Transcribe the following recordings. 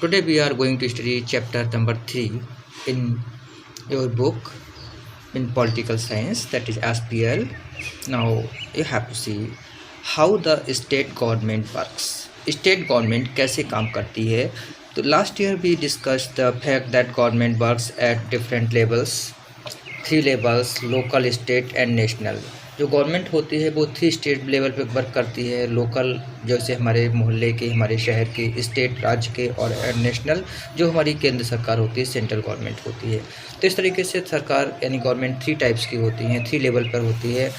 Today we are going to study chapter number 3 in your book in political science, that is SPL. Now you have to see how the state government works. State government कैसे काम करती है. तो last year we discussed the fact that government works at different levels, 3 levels: local, state and national. जो government होती है वो 3 state level पे वर्क करती है. लोकल जैसे हमारे मोहल्ले के, हमारे शहर के, स्टेट राज्य के, और नेशनल जो हमारी केंद्र सरकार होती है, सेंट्रल गवर्नमेंट होती है. तो इस तरीके से सरकार यानी गवर्नमेंट 3 टाइप्स की होती हैं, 3 लेवल पर होती है: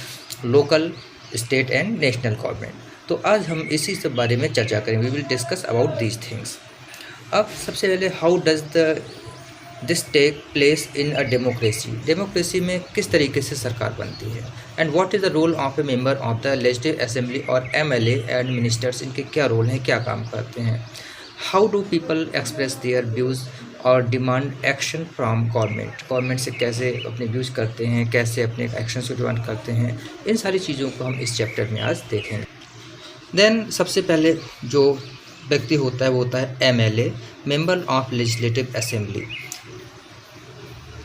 local, state and national government. तो आज हम इसी सब बारे में चर्चा करेंगे. We will discuss about these things. अब सबसे पहले how does this take place in a democracy. Democracy में किस तरीके से सरकार बनती है. And what is the role of a member of the legislative assembly और एमएलए एंड मिनिस्टर्स. इनके क्या रोल हैं, क्या काम करते हैं. How do people express their views और demand action from government. Government से कैसे अपने व्यूज़ करते हैं, कैसे अपने एक्शन को डिमांड करते हैं. इन सारी चीज़ों को हम इस चैप्टर में आज देखेंगे. देन सबसे पहले जो व्यक्ति होता है वो होता है MLA, member of legislative assembly.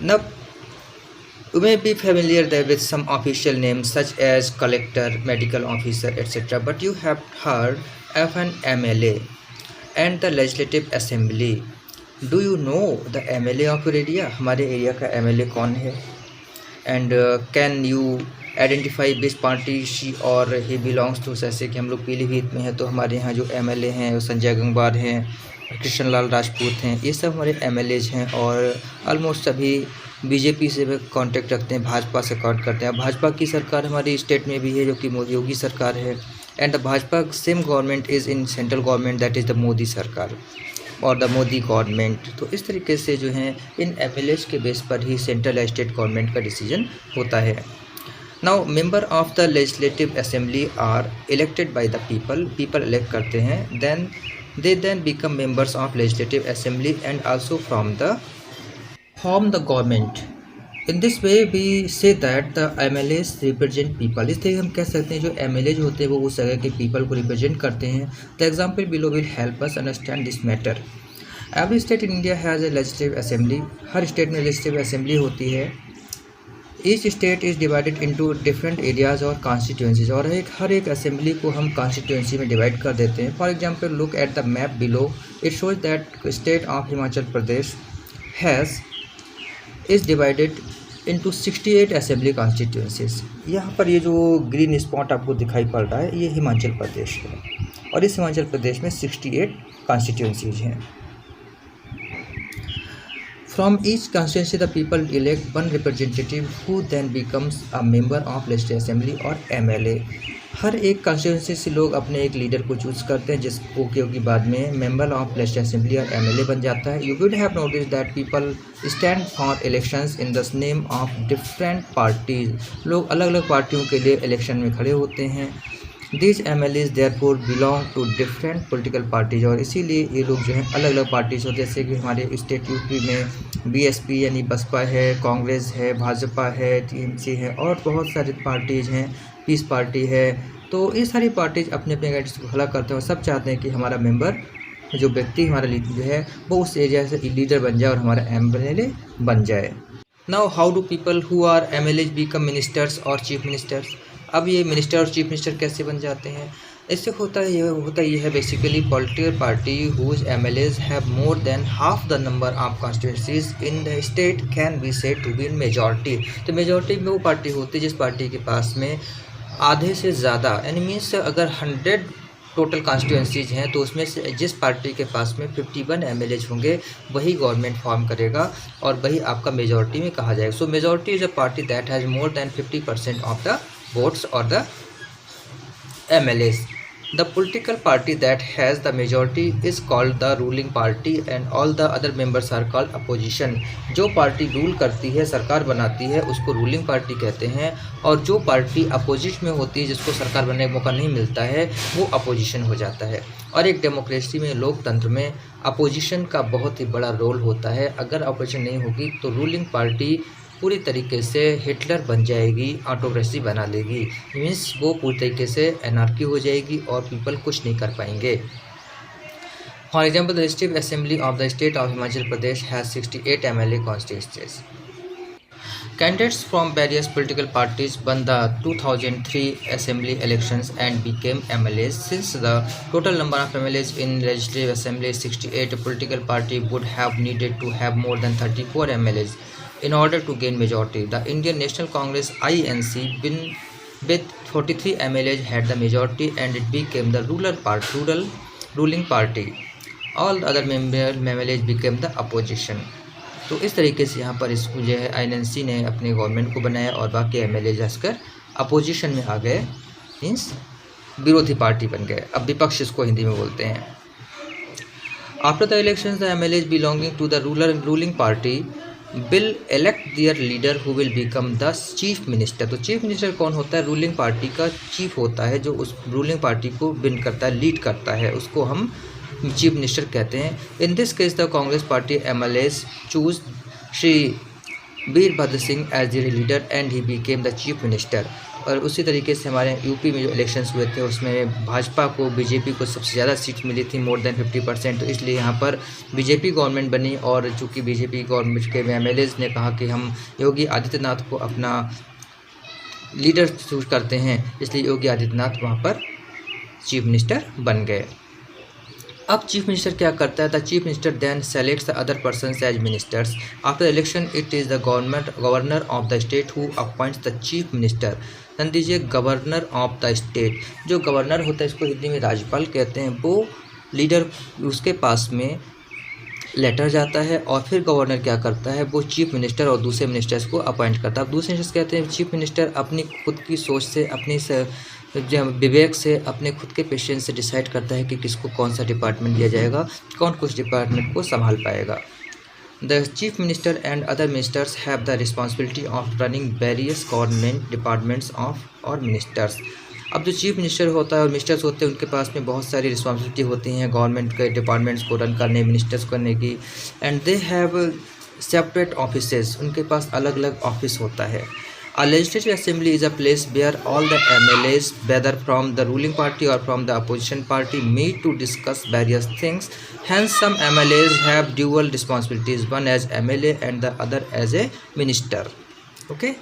Now, you may be familiar there with some official names such as collector, medical officer, etc. But you have heard of an MLA and the Legislative Assembly. Do you know the MLA of your area? हमारे area का MLA कौन है? And can you identify which party she or he belongs to? जैसे कि हम लोग पीलीभीत में हैं तो हमारे यहाँ जो MLA हैं वो संजय गंगवार हैं, कृष्ण लाल राजपूत हैं. ये सब हमारे MLAs हैं और ऑलमोस्ट सभी बीजेपी से भी कांटेक्ट रखते हैं, भाजपा से कांटेक्ट करते हैं. भाजपा की सरकार हमारी स्टेट में भी है जो कि योगी सरकार है. And the Bhajpa same government is in central government, that is the Modi सरकार और द मोदी गवर्नमेंट. तो इस तरीके से जो है इन MLAs के बेस पर ही सेंट्रल या स्टेट गवर्नमेंट का डिसीजन होता है. Now member of the legislative assembly are elected by the people. People elect करते हैं. Then they then become members of legislative assembly and also form the government. In this way we say that the MLAs represent people. इस तरह हम कह सकते हैं जो MLA जो होते हैं वो उस जगह के people को रिप्रेजेंट करते हैं. The example below will help us understand this matter. Every state in India has a legislative assembly. Her state में legislative assembly होती है. Each state is divided into different areas और constituencies. और हर एक assembly को हम constituency में divide कर देते हैं. For example, look at the map below. It shows that state of Himachal Pradesh is divided into 68 assembly constituencies. यहाँ पर ये जो ग्रीन स्पॉट आपको दिखाई पड़ रहा है ये हिमाचल प्रदेश है और इस हिमाचल प्रदेश में 68 constituencies हैं. From each constituency, the people elect one representative who then becomes a member of legislative assembly और MLA. हर एक constituency से लोग अपने एक लीडर को चूज करते हैं जिसको क्योंकि बाद में member of legislative assembly और MLA बन जाता है. You would have noticed that people stand for elections in the name of different parties. लोग अलग अलग पार्टियों के लिए इलेक्शन में खड़े होते हैं. These MLAs therefore belong to different political parties. और इसीलिए ये लोग जो हैं अलग अलग पार्टीज होते हैं. जैसे कि हमारे स्टेट यूपी में BSP यानी बसपा है, कांग्रेस है, भाजपा है, TMC है और बहुत सारी पार्टीज हैं, पीस पार्टी है. तो ये सारी पार्टीज अपने अपने कैंडिडेट्स को खड़ा करते हैं और सब चाहते हैं कि हमारा मेंबर जो व्यक्ति हमारा लीडर जो है वो उस एरिया से लीडर बन जाए और हमारा MLA बन जाए. Now how do people who are MLAs become ministers और चीफ मिनिस्टर्स. अब ये मिनिस्टर और चीफ मिनिस्टर कैसे बन जाते हैं. इससे होता ये है basically political party whose MLAs have more than half the number of constituencies in the state can be said to be in majority. तो मेजॉरिटी में वो पार्टी होती है जिस पार्टी के पास में आधे से ज़्यादा यानी मीन्स अगर 100 टोटल कॉन्स्टिट्यूंसीज हैं तो उसमें से जिस पार्टी के पास में 51 MLAs होंगे वही गवर्नमेंट फॉर्म करेगा और वही आपका मेजॉरिटी में कहा जाएगा. सो majority is a party that has more than 50% of the votes or the MLAs. The political party that has the majority is called the ruling party and all the other members are called opposition. जो party rule करती है, सरकार बनाती है, उसको ruling party कहते हैं और जो पार्टी अपोजिट में होती है जिसको सरकार बनने का मौका नहीं मिलता है वो अपोजिशन हो जाता है. और एक डेमोक्रेसी में, लोकतंत्र में अपोजिशन का बहुत ही बड़ा रोल होता है. अगर अपोजिशन नहीं होगी तो रूलिंग पार्टी पूरी तरीके से हिटलर बन जाएगी, ऑटोक्रेसी बना लेगी. मीन्स वो पूरी तरीके से एनार्की हो जाएगी और पीपल कुछ नहीं कर पाएंगे. For example, the Legislative Assembly of the state of Himachal Pradesh has 68 MLA constituencies. Candidates from various political parties won the 2003 assembly elections and became MLAs. Since the total number of MLAs in Legislative Assembly is 68, a political party would have needed to have more than 34 MLAs in order to gain majority. The Indian National Congress (INC) with 43 MLAs had the majority and it became the ruling party. All the other MLAs became the opposition. तो इस तरीके से यहाँ पर इसको जो है INC ने अपने गवर्नमेंट को बनाया और बाकी MLAs जाकर अपोजिशन में आ गए, मीन्स विरोधी पार्टी बन गए। अब विपक्ष इसको हिंदी में बोलते हैं। After the elections the MLAs belonging to the ruling party will elect their leader who will become the chief minister. तो चीफ मिनिस्टर कौन होता है? रूलिंग पार्टी का चीफ होता है, जो उस रूलिंग पार्टी को विन करता है, लीड करता है, उसको हम चीफ मिनिस्टर कहते हैं। In this case the Congress party MLAs choose Shri Virbhadra Singh as the leader and he became the chief minister. और उसी तरीके से हमारे यूपी में जो इलेक्शंस हुए थे उसमें भाजपा को, बीजेपी को सबसे ज़्यादा सीट मिली थी, मोर देन 50%। तो इसलिए यहाँ पर बीजेपी गवर्नमेंट बनी और चूँकि बीजेपी गवर्नमेंट के MLAs ने कहा कि हम योगी आदित्यनाथ को अपना लीडर चूज करते हैं, इसलिए योगी आदित्यनाथ वहाँ पर चीफ मिनिस्टर बन गए। अब चीफ मिनिस्टर क्या करता है? The chief minister then selects the other persons as ministers. After election it is the governor of the state who appoints the chief minister. ध्यान दीजिए, गवर्नर ऑफ द स्टेट, जो governor होता है इसको हिंदी में राज्यपाल कहते हैं, वो लीडर उसके पास में लेटर जाता है और फिर गवर्नर क्या करता है? वो चीफ मिनिस्टर और दूसरे मिनिस्टर्स को अपॉइंट करता है। अब दूसरे मिनिस्टर्स कहते हैं चीफ मिनिस्टर अपनी खुद की सोच से, अपनी विवेक से, अपने खुद के पेशेंस से डिसाइड करता है कि किसको कौन सा डिपार्टमेंट दिया जाएगा, कौन कुछ डिपार्टमेंट को संभाल पाएगा। The chief minister and other ministers have the responsibility of running various government departments of और मिनिस्टर्स। अब जो चीफ मिनिस्टर होता है और मिनिस्टर्स होते हैं उनके पास में बहुत सारी रिस्पॉन्सिबिलिटी होती हैं गवर्नमेंट के डिपार्टमेंट्स को रन करने, मिनिस्टर्स करने की, and they have separate offices, उनके पास अलग अलग ऑफिस होता है। A legislative assembly is a place where all the MLAs, whether from the ruling party or from the opposition party, meet to discuss various things. Hence, some MLAs have dual responsibilities, one as MLA and the other as a minister. Okay.